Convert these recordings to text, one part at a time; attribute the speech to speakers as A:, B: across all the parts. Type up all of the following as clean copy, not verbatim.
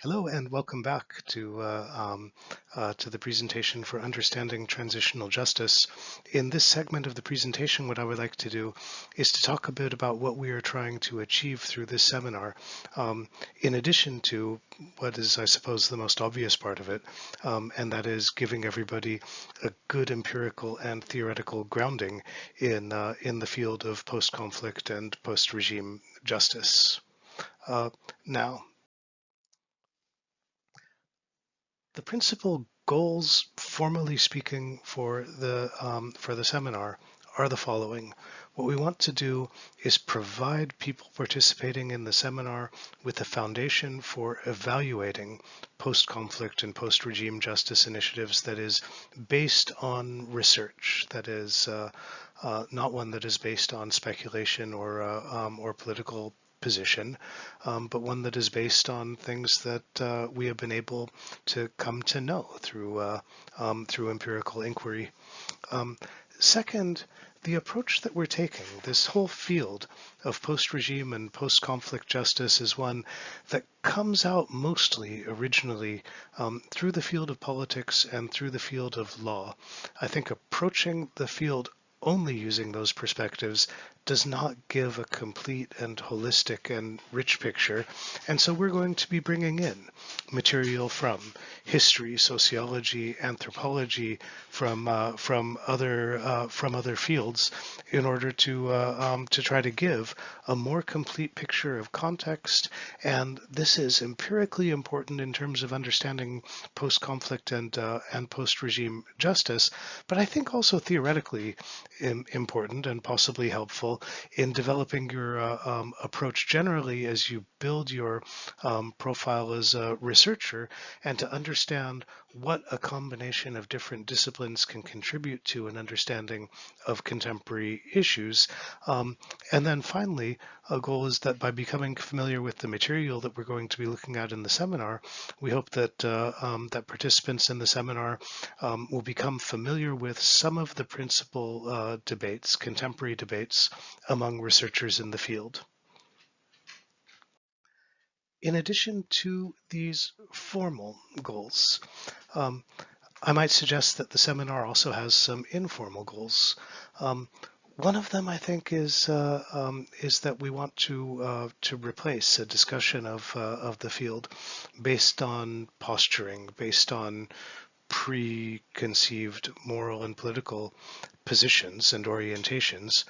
A: Hello and welcome back to the presentation for Understanding Transitional Justice. In this segment of the presentation, what I would like to do is to talk a bit about what we are trying to achieve through this seminar, in addition to what is, I suppose, the most obvious part of it, and that is giving everybody a good empirical and theoretical grounding in the field of post-conflict and post-regime justice. Now, the principal goals, formally speaking, for the seminar are the following. What we want to do is provide people participating in the seminar with a foundation for evaluating post-conflict and post-regime justice initiatives that is based on research, that is not one that is based on speculation or political position, but one that is based on things that we have been able to come to know through empirical inquiry. Second, the approach that we're taking, this whole field of post-regime and post-conflict justice, is one that comes out mostly originally through the field of politics and through the field of law. I think approaching the field only using those perspectives does not give a complete and holistic and rich picture. And so we're going to be bringing in material from history, sociology, anthropology, from other fields, in order to try to give a more complete picture of context. And this is empirically important in terms of understanding post-conflict and post-regime justice, but I think also theoretically important and possibly helpful in developing your approach generally as you build your profile as a researcher, and to understand what a combination of different disciplines can contribute to an understanding of contemporary issues. And then finally, a goal is that by becoming familiar with the material that we're going to be looking at in the seminar, we hope that that participants in the seminar will become familiar with some of the principal debates, contemporary debates among researchers in the field. In addition to these formal goals, I might suggest that the seminar also has some informal goals. One of them, I think, is that we want to replace a discussion of the field based on posturing, based on preconceived moral and political positions and orientations,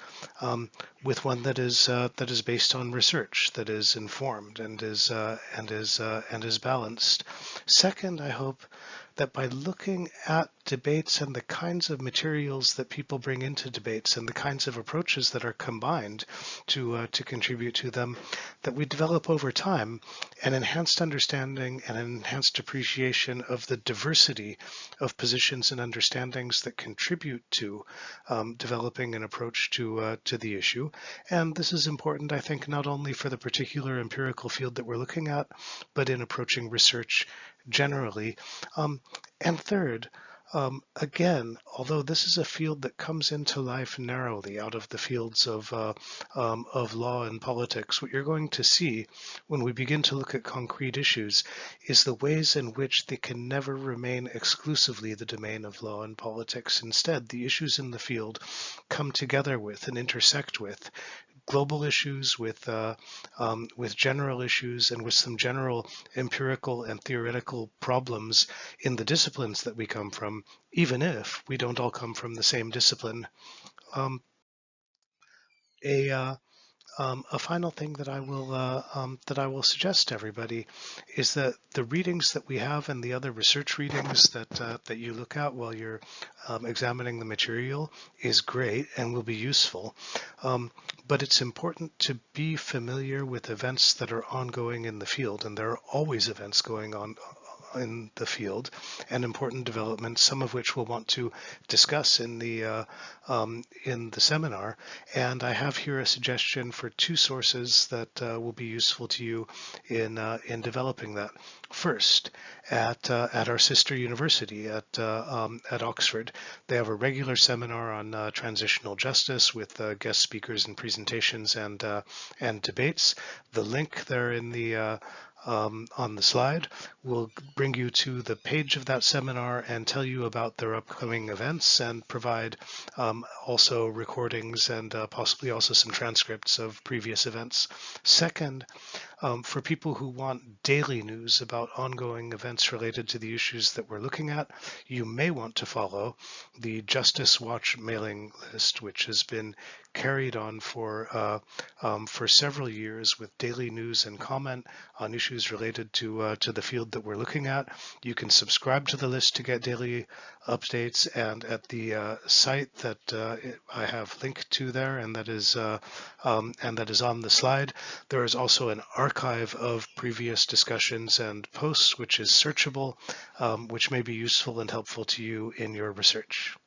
A: with one that is based on research, that is informed and is balanced. Second, I hope that by looking at debates and the kinds of materials that people bring into debates and the kinds of approaches that are combined to contribute to them, that we develop over time an enhanced understanding and an enhanced appreciation of the diversity of positions and understandings that contribute to developing an approach to the issue. And this is important, I think, not only for the particular empirical field that we're looking at, but in approaching research generally. And third, again, although this is a field that comes into life narrowly out of the fields of law and politics, what you're going to see when we begin to look at concrete issues is the ways in which they can never remain exclusively the domain of law and politics. Instead, the issues in the field come together with and intersect with global issues, with general issues, and with some general empirical and theoretical problems in the disciplines that we come from, even if we don't all come from the same discipline. Um, a a final thing that I will suggest to everybody is that the readings that we have and the other research readings that you look at while you're examining the material is great and will be useful. But it's important to be familiar with events that are ongoing in the field, and there are always events going on in the field and important developments, some of which we'll want to discuss in the seminar. And I have here a suggestion for two sources that will be useful to you in developing that. first at our sister university at Oxford. They have a regular seminar on transitional justice with guest speakers and presentations and debates. The link there in the on the slide will bring you to the page of that seminar and tell you about their upcoming events and provide also recordings and possibly also some transcripts of previous events. Second, for people who want daily news about ongoing events related to the issues that we're looking at, you may want to follow the Justice Watch mailing list, which has been carried on for several years with daily news and comment on issues related to the field that we're looking at. You can subscribe to the list to get daily updates, and at the site that I have linked to there, and that is on the slide, there is also an archive of previous discussions and posts, which is searchable, which may be useful and helpful to you in your research.